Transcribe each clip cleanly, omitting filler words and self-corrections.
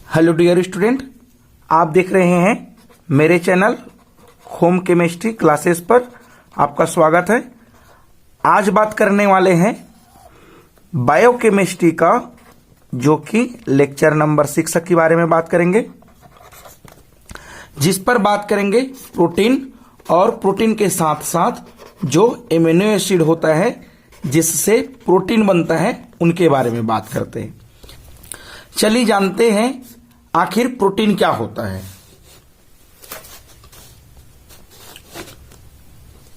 Hello dear student, आप देख रहे हैं मेरे चैनल होम केमिस्ट्री क्लासेस पर। आपका स्वागत है। आज बात करने वाले हैं बायोकेमिस्ट्री का, जो कि लेक्चर नंबर 6 के बारे में बात करेंगे, जिस पर बात करेंगे प्रोटीन और प्रोटीन के साथ साथ जो एमिनो एसिड होता है जिससे प्रोटीन बनता है उनके बारे में बात करते हैं। चलिए जानते हैं आखिर प्रोटीन क्या होता है।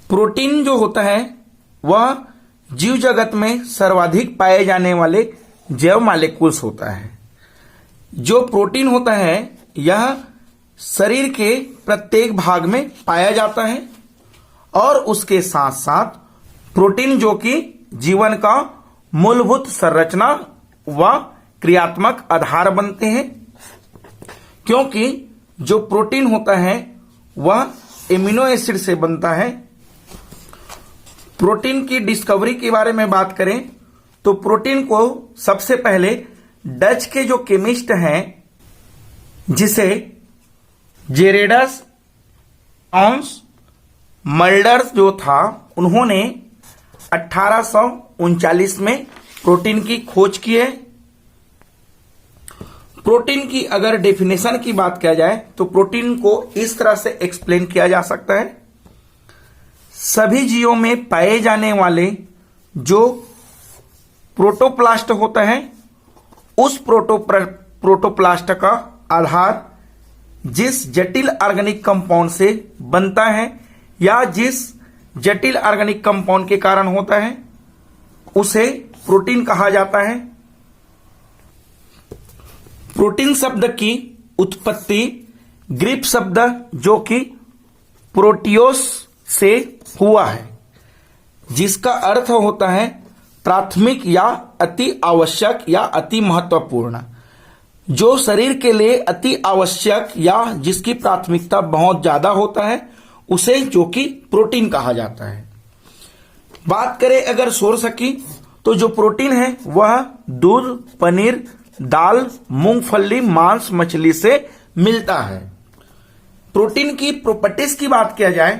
प्रोटीन जो होता है वह जीव जगत में सर्वाधिक पाए जाने वाले जैव मॉलिक्यूल्स होता है। जो प्रोटीन होता है यह शरीर के प्रत्येक भाग में पाया जाता है और उसके साथ साथ प्रोटीन जो कि जीवन का मूलभूत संरचना व क्रियात्मक आधार बनते हैं, क्योंकि जो प्रोटीन होता है वह एमिनो एसिड से बनता है। प्रोटीन की डिस्कवरी के बारे में बात करें तो प्रोटीन को सबसे पहले डच के जो केमिस्ट हैं, जिसे जेरेडस ऑन्स मल्डर्स जो था, उन्होंने 1839 में प्रोटीन की खोज की है। प्रोटीन की अगर डेफिनेशन की बात किया जाए तो प्रोटीन को इस तरह से एक्सप्लेन किया जा सकता है। सभी जीवों में पाए जाने वाले जो प्रोटोप्लास्ट होता है, उस प्रोटोप्लास्ट का आधार जिस जटिल ऑर्गेनिक कंपाउंड से बनता है या जिस जटिल ऑर्गेनिक कंपाउंड के कारण होता है उसे प्रोटीन कहा जाता है। प्रोटीन शब्द की उत्पत्ति ग्रीक शब्द जो कि प्रोटियोस से हुआ है, जिसका अर्थ होता है प्राथमिक या अति आवश्यक या अति महत्वपूर्ण। जो शरीर के लिए अति आवश्यक या जिसकी प्राथमिकता बहुत ज्यादा होता है उसे जो कि प्रोटीन कहा जाता है। बात करें अगर सोर्स की, तो जो प्रोटीन है वह दूध, पनीर, दाल, मूंगफली, मांस, मछली से मिलता है। प्रोटीन की प्रॉपर्टीज की बात किया जाए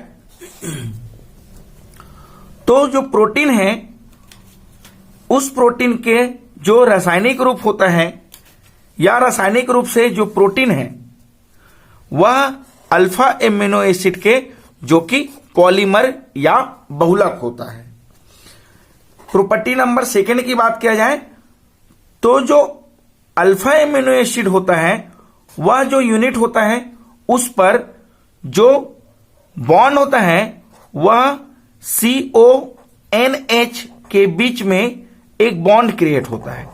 तो जो प्रोटीन है उस प्रोटीन के जो रासायनिक रूप होता है या रासायनिक रूप से जो प्रोटीन है वह अल्फा एमिनो एसिड के जो कि पॉलीमर या बहुलक होता है। प्रॉपर्टी नंबर 2 की बात किया जाए तो जो अल्फा एमिनो एसिड होता है वह जो यूनिट होता है उस पर जो बॉन्ड होता है वह CONH के बीच में एक बॉन्ड क्रिएट होता है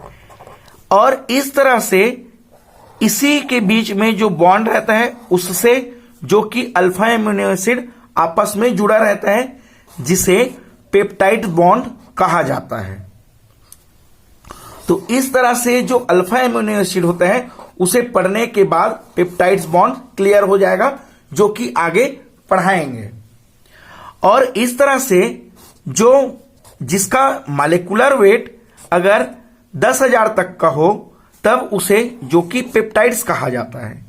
और इस तरह से इसी के बीच में जो बॉन्ड रहता है उससे जो कि अल्फा एमिनो एसिड आपस में जुड़ा रहता है, जिसे पेप्टाइड बॉन्ड कहा जाता है। तो इस तरह से जो अल्फा एमिनो एसिड होता है उसे पढ़ने के बाद पेप्टाइड्स बॉन्ड क्लियर हो जाएगा, जो कि आगे पढ़ाएंगे। और इस तरह से जो जिसका मॉलिक्यूलर वेट अगर 10,000 तक का हो तब उसे जो कि पेप्टाइड्स कहा जाता है,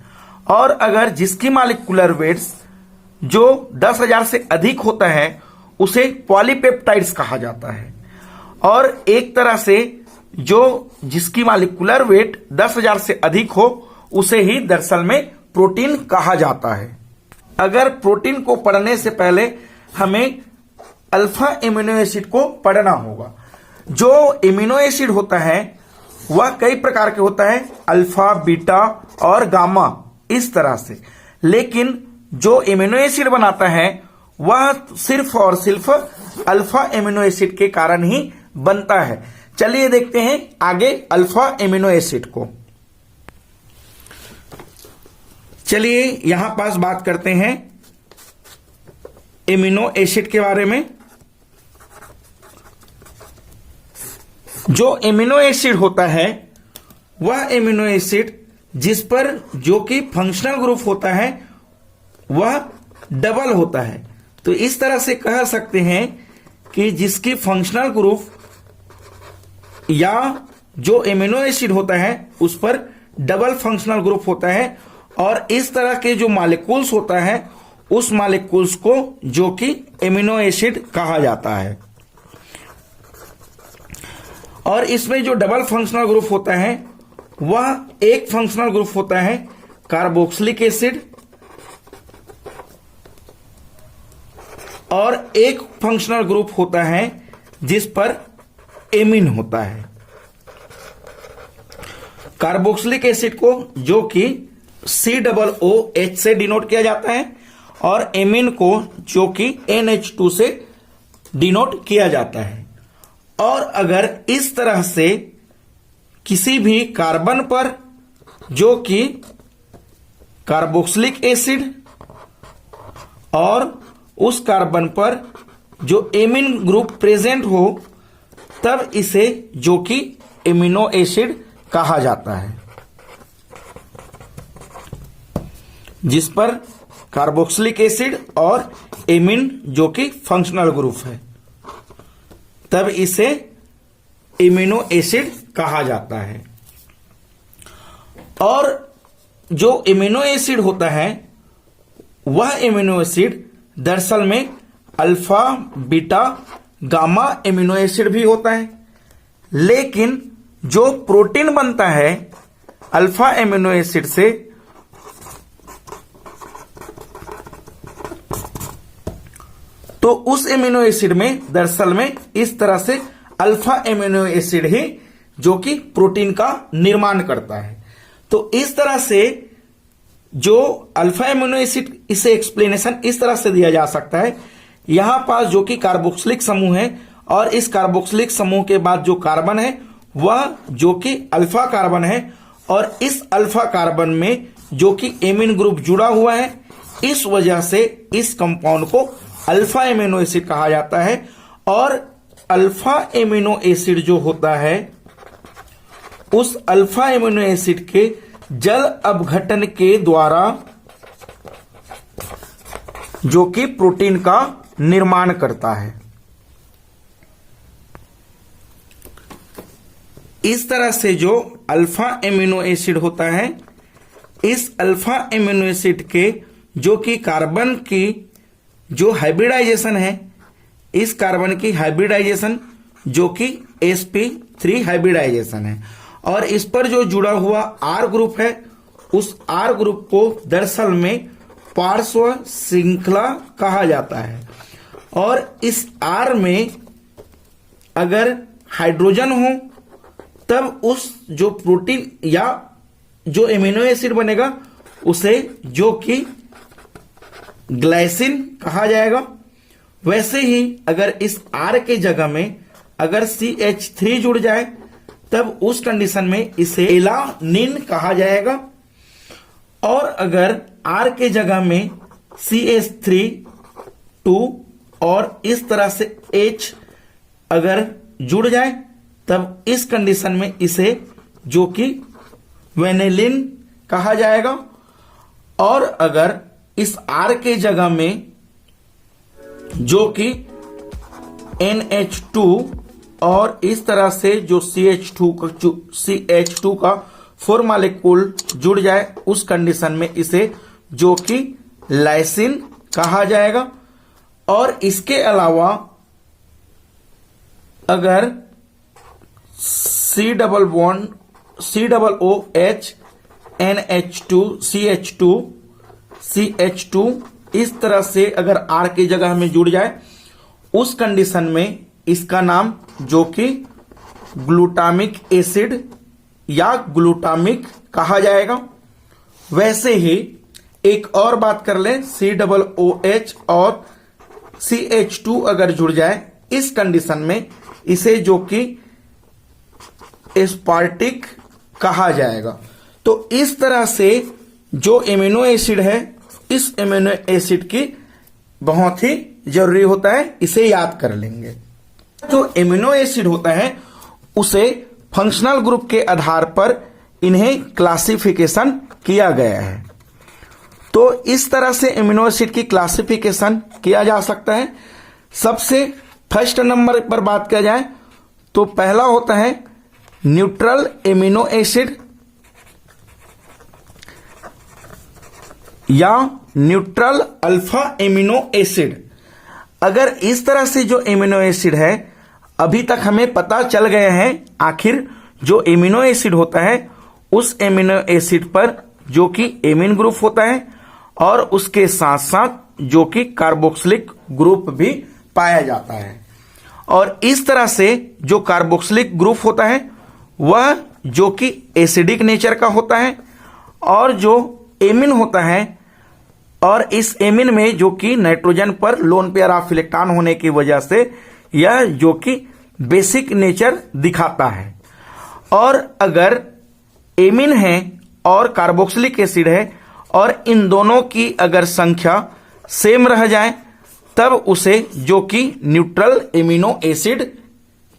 और अगर जिसकी मॉलिक्यूलर वेट्स जो 10,000 से अधिक होता है उसे पॉलीपेप्टाइड्स कहा जाता है। और एक तरह से जो जिसकी मॉलिक्यूलर वेट 10,000 से अधिक हो उसे ही दरअसल में प्रोटीन कहा जाता है। अगर प्रोटीन को पढ़ने से पहले हमें अल्फा एमिनो एसिड को पढ़ना होगा। जो एमिनो एसिड होता है वह कई प्रकार के होता है, अल्फा, बीटा और गामा, इस तरह से। लेकिन जो एमिनो एसिड बनाता है वह सिर्फ और सिर्फ अल्फा एमिनो एसिड के कारण ही बनता है। चलिए देखते हैं आगे अल्फा एमिनो एसिड को। चलिए यहां पास बात करते हैं एमिनो एसिड के बारे में। जो एमिनो एसिड होता है वह एमिनो एसिड जिस पर जो कि फंक्शनल ग्रुप होता है वह डबल होता है। तो इस तरह से कह सकते हैं कि जिसकी फंक्शनल ग्रुप या जो एमिनो एसिड होता है उस पर डबल फंक्शनल ग्रुप होता है और इस तरह के जो मॉलिक्यूल्स होता है उस मॉलिक्यूल्स को जो कि एमिनो एसिड कहा जाता है। और इसमें जो डबल फंक्शनल ग्रुप होता है वह एक फंक्शनल ग्रुप होता है कार्बोक्सिलिक एसिड और एक फंक्शनल ग्रुप होता है जिस पर एमीन होता है। कार्बोक्सिलिक एसिड को जो कि COOH से डिनोट किया जाता है और एमीन को जो कि NH2 से डिनोट किया जाता है। और अगर इस तरह से किसी भी कार्बन पर जो कि कार्बोक्सिलिक एसिड और उस कार्बन पर जो एमीन ग्रुप प्रेजेंट हो तब इसे जो कि एमिनो एसिड कहा जाता है, जिस पर कार्बोक्सिलिक एसिड और एमीन जो कि फंक्शनल ग्रुप है तब इसे एमिनो एसिड कहा जाता है। और जो एमिनो एसिड होता है वह एमिनो एसिड दरअसल में alpha beta gamma amino acid भी होता है, लेकिन जो प्रोटीन बनता है अल्फा एमिनो एसिड से तो उस एमिनो एसिड में दरअसल में इस तरह से अल्फा एमिनो एसिड ही जो कि प्रोटीन का निर्माण करता है। तो इस तरह से जो अल्फा एमिनो एसिड इसे एक्सप्लेनेशन इस तरह से दिया जा सकता है, यहां पास जो कि कार्बोक्सिलिक समूह है और इस कार्बोक्सिलिक समूह के बाद जो कार्बन है वह जो कि अल्फा कार्बन है और इस अल्फा कार्बन में जो कि एमीन ग्रुप जुड़ा हुआ है, इस वजह से इस कंपाउंड को अल्फा एमिनो एसिड कहा जाता है। और अल्फा एमिनो एसिड जो होता है उस अल्फा एमिनो एसिड के जल अपघटन के द्वारा जो कि प्रोटीन का निर्माण करता है। इस तरह से जो अल्फा एमिनो एसिड होता है, इस अल्फा एमिनो एसिड के जो कि कार्बन की जो हाइब्रिडाइजेशन है, इस कार्बन की हाइब्रिडाइजेशन जो कि sp3 हाइब्रिडाइजेशन है और इस पर जो जुड़ा हुआ R ग्रुप है उस R ग्रुप को दरअसल में पार्श्व श्रृंखला कहा जाता है। और इस R में अगर हाइड्रोजन हो तब उस जो प्रोटीन या जो एमिनो एसिड बनेगा उसे जो कि ग्लाइसिन कहा जाएगा। वैसे ही अगर इस R के जगह में अगर CH3 जुड़ जाए तब उस कंडीशन में इसे एलानिन कहा जाएगा। और अगर R के जगह में CH3 और इस तरह से H अगर जुड़ जाए तब इस कंडीशन में इसे जो कि वेनिलिन कहा जाएगा। और अगर इस R के जगह में जो कि NH2 और इस तरह से जो CH2 का 4 मॉलिक्यूल जुड़ जाए उस कंडीशन में इसे जो कि लाइसिन कहा जाएगा। और इसके अलावा अगर COOH NH2 CH2 इस तरह से अगर R की जगह में जुड़ जाए उस कंडीशन में इसका नाम जो कि ग्लूटामिक एसिड या ग्लूटामिक कहा जाएगा। वैसे ही एक और बात कर लें, COOH और CH2 अगर जुड़ जाए इस कंडीशन में इसे जो कि एस्पार्टिक कहा जाएगा। तो इस तरह से जो एमिनो एसिड है इस एमिनो एसिड की बहुत ही जरूरी होता है, इसे याद कर लेंगे। जो एमिनो एसिड होता है उसे फंक्शनल ग्रुप के आधार पर इन्हें क्लासिफिकेशन किया गया है। तो इस तरह से एमिनो एसिड की क्लासिफिकेशन किया जा सकता है। सबसे फर्स्ट नंबर पर बात किया जाए तो पहला होता है न्यूट्रल एमिनो एसिड या न्यूट्रल अल्फा एमिनो एसिड। अगर इस तरह से जो एमिनो एसिड है, अभी तक हमें पता चल गए हैं आखिर जो एमिनो एसिड होता है उस एमिनो एसिड पर जो कि एमिन ग्रुप होता है और उसके साथ साथ जो कि कार्बोक्सिलिक ग्रुप भी पाया जाता है। और इस तरह से जो कार्बोक्सिलिक ग्रुप होता है वह जो कि एसिडिक नेचर का होता है, और जो एमिन होता है और इस एमिन में जो कि नाइट्रोजन पर लोन पेयर ऑफ इलेक्ट्रॉन होने की वजह से यह जो कि बेसिक नेचर दिखाता है। और अगर एमिन है और कार्बोक्सिलिक एसिड है और इन दोनों की अगर संख्या सेम रह जाए तब उसे जो कि न्यूट्रल एमिनो एसिड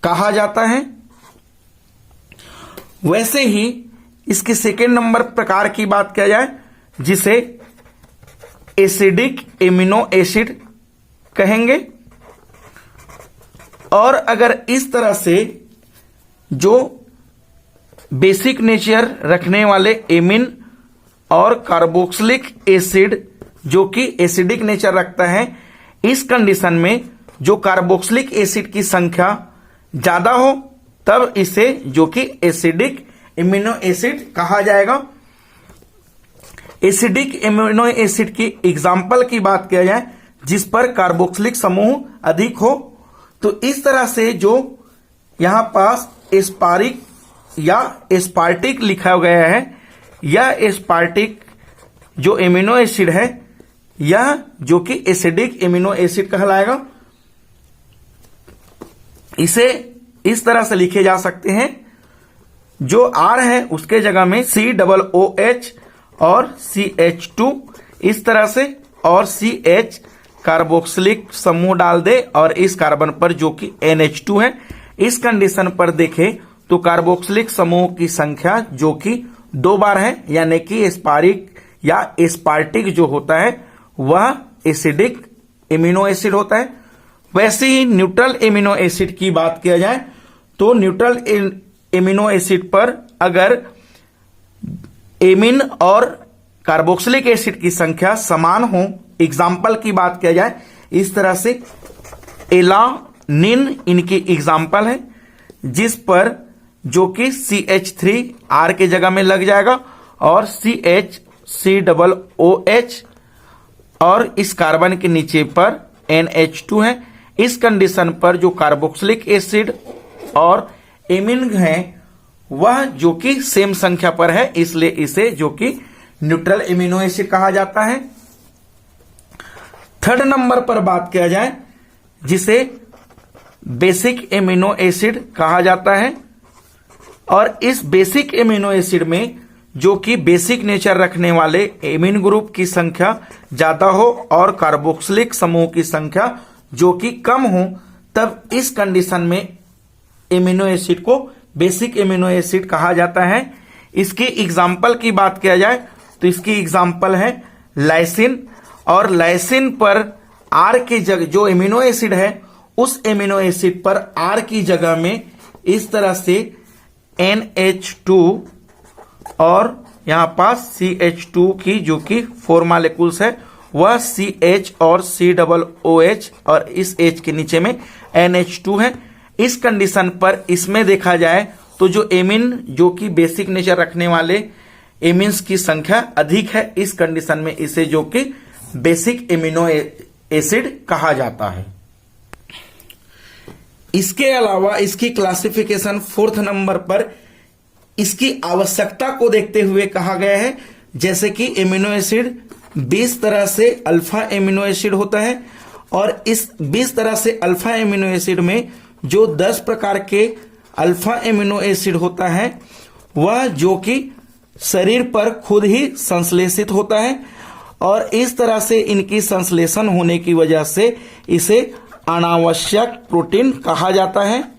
कहा जाता है। वैसे ही इसके सेकेंड नंबर प्रकार की बात किया जाए जिसे एसिडिक एमिनो एसिड कहेंगे। और अगर इस तरह से जो बेसिक नेचर रखने वाले एमिन और कार्बोक्सिलिक एसिड जो कि एसिडिक नेचर रखता है, इस कंडीशन में जो कार्बोक्सिलिक एसिड की संख्या ज्यादा हो तब इसे जो कि एसिडिक एमिनो एसिड कहा जाएगा। एसिडिक एमिनो एसिड की एग्जाम्पल की बात किया जाए जिस पर कार्बोक्सिलिक समूह अधिक हो, तो इस तरह से जो यहां पास एस्पारिक या एस्पार्टिक लिखा गया है, यह एस्पार्टिक जो एमिनो एसिड है यह जो कि एसिडिक एमिनो एसिड कहलाएगा। इसे इस तरह से लिखे जा सकते हैं, जो R है उसके जगह में COOH और CH2 इस तरह से, और CH कार्बोक्सिलिक समूह डाल दे और इस कार्बन पर जो कि NH2 है। इस कंडीशन पर देखें तो कार्बोक्सिलिक समूह की संख्या जो कि 2 बार है, यानी कि एस्पारिक या एस्पार्टिक जो होता है वह एसिडिक एमिनो एसिड होता है। वैसे ही न्यूट्रल एमिनो एसिड की बात किया जाए तो न्यूट्रल एमिनो एसिड पर अगर एमिन और कार्बोक्सिलिक एसिड की संख्या समान हो, एग्जाम्पल की बात किया जाए इस तरह से एलानिन इनकी एग्जाम्पल है, जिस पर जो कि CH3 R के जगह में लग जाएगा और CH3OH और इस कार्बन के नीचे पर NH2 है। इस कंडीशन पर जो कार्बोक्सिलिक एसिड और एमिन है वह जो कि सेम संख्या पर है, इसलिए इसे जो कि न्यूट्रल एमिनो एसिड कहा जाता है। थर्ड नंबर पर बात किया जाए जिसे बेसिक एमिनो एसिड कहा जाता है, और इस बेसिक एमिनो एसिड में जो कि बेसिक नेचर रखने वाले एमिन ग्रुप की संख्या ज्यादा हो और कार्बोक्सिलिक समूह की संख्या जो कि कम हो, तब इस कंडीशन में एमिनो एसिड को बेसिक एमिनो एसिड कहा जाता है। इसकी एग्जाम्पल की बात किया जाए तो इसकी एग्जाम्पल है लाइसिन, और लाइसिन पर R की जगह जो एमिनो एसिड है उस एमिनो एसिड पर R की जगह में इस तरह से NH2 और यहां पास CH2 की जो कि 4 मॉलिक्यूल्स है वह CH और COOH और इस H के नीचे में NH2 है। इस कंडीशन पर इसमें देखा जाए तो जो एमिन जो कि बेसिक नेचर रखने वाले एमिन्स की संख्या अधिक है, इस कंडीशन में इसे जो कि बेसिक एमिनो एसिड कहा जाता है। इसके अलावा इसकी क्लासिफिकेशन 4th नंबर पर इसकी आवश्यकता को देखते हुए कहा गया है, जैसे कि एमिनो एसिड 20 तरह से अल्फा एमिनो एसिड होता है, और इस 20 तरह से अल्फा एमिनो एसिड में जो 10 प्रकार के अल्फा एमिनो एसिड होता है वह जो कि शरीर पर खुद ही संश्लेषित होता है, और इस तरह से इनकी संश्लेषण होने की वजह से इसे अनावश्यक प्रोटीन कहा जाता है।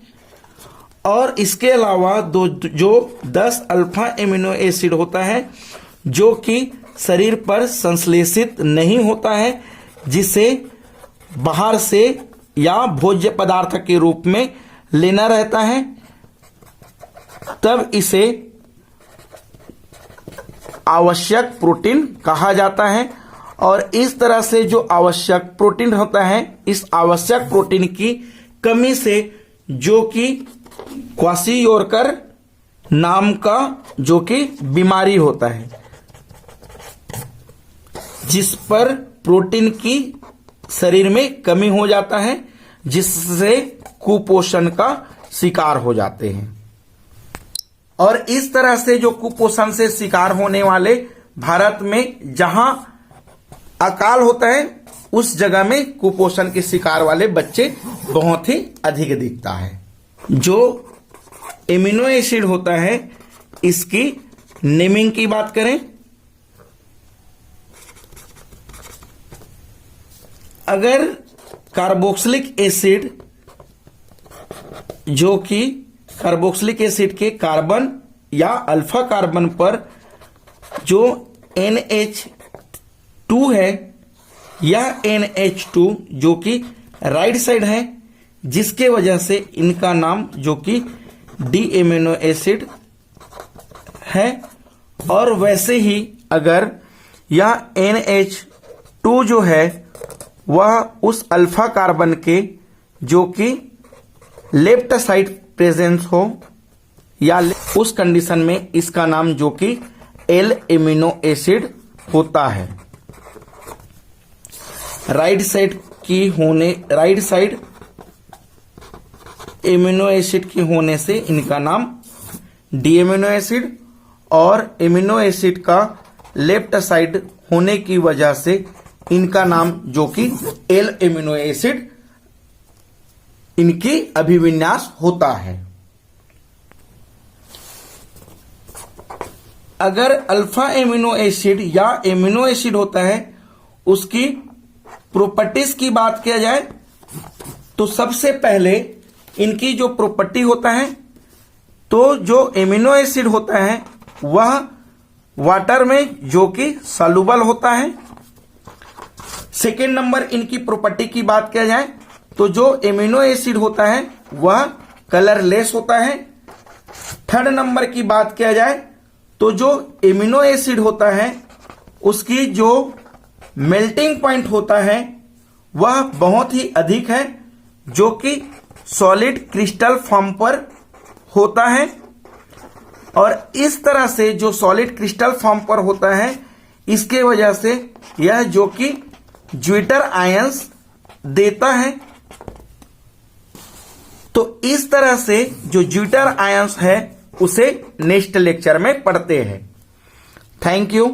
और इसके अलावा जो 10 अल्फा एमिनो एसिड होता है जो कि शरीर पर संश्लेषित नहीं होता है, जिसे बाहर से या भोज्य पदार्थ के रूप में लेना रहता है, तब इसे आवश्यक प्रोटीन कहा जाता है। और इस तरह से जो आवश्यक प्रोटीन होता है, इस आवश्यक प्रोटीन की कमी से जो कि क्वाशियोरकर नाम का जो कि बीमारी होता है, जिस पर प्रोटीन की शरीर में कमी हो जाता है, जिससे कुपोषण का शिकार हो जाते हैं। और इस तरह से जो कुपोषण से शिकार होने वाले भारत में जहां अकाल होता है, उस जगह में कुपोषण के शिकार वाले बच्चे बहुत ही अधिक दिखता है। जो एमिनो एसिड होता है, इसकी नेमिंग की बात करें, अगर कार्बोक्सिलिक एसिड जो कि कार्बोक्सिलिक एसिड के कार्बन या अल्फा कार्बन पर जो NH2 है, यह NH2 जो कि राइट साइड है, जिसके वजह से इनका नाम जो कि डी एमिनो एसिड है। और वैसे ही अगर यह NH2 जो है वह उस अल्फा कार्बन के जो कि लेफ्ट साइड प्रेजेंस हो, या उस कंडीशन में इसका नाम जो कि एल एमिनो एसिड होता है। राइट साइड एमिनो एसिड की होने से इनका नाम डी एमिनो एसिड, और एमिनो एसिड का लेफ्ट साइड होने की वजह से इनका नाम जो कि एल एमिनो एसिड इनकी अभिविन्यास होता है। अगर अल्फा एमिनो एसिड या एमिनो एसिड होता है, उसकी प्रॉपर्टीज की बात किया जाए तो सबसे पहले इनकी जो प्रॉपर्टी होता है, तो जो एमिनो एसिड होता है वह वाटर में जो कि सॉल्युबल होता है। सेकेंड नंबर इनकी प्रॉपर्टी की बात किया जाए तो जो एमिनो एसिड होता है वह कलरलेस होता है। थर्ड नंबर की बात किया जाए तो जो एमिनो एसिड होता है उसकी जो मेल्टिंग पॉइंट होता है वह बहुत ही अधिक है, जो कि सॉलिड क्रिस्टल फॉर्म पर होता है। और इस तरह से जो सॉलिड क्रिस्टल फॉर्म पर होता है, इसके वजह से यह जो कि ज्विटर आयंस देता है। तो इस तरह से जो ज्विटर आयंस है उसे नेक्स्ट लेक्चर में पढ़ते हैं। Thank you.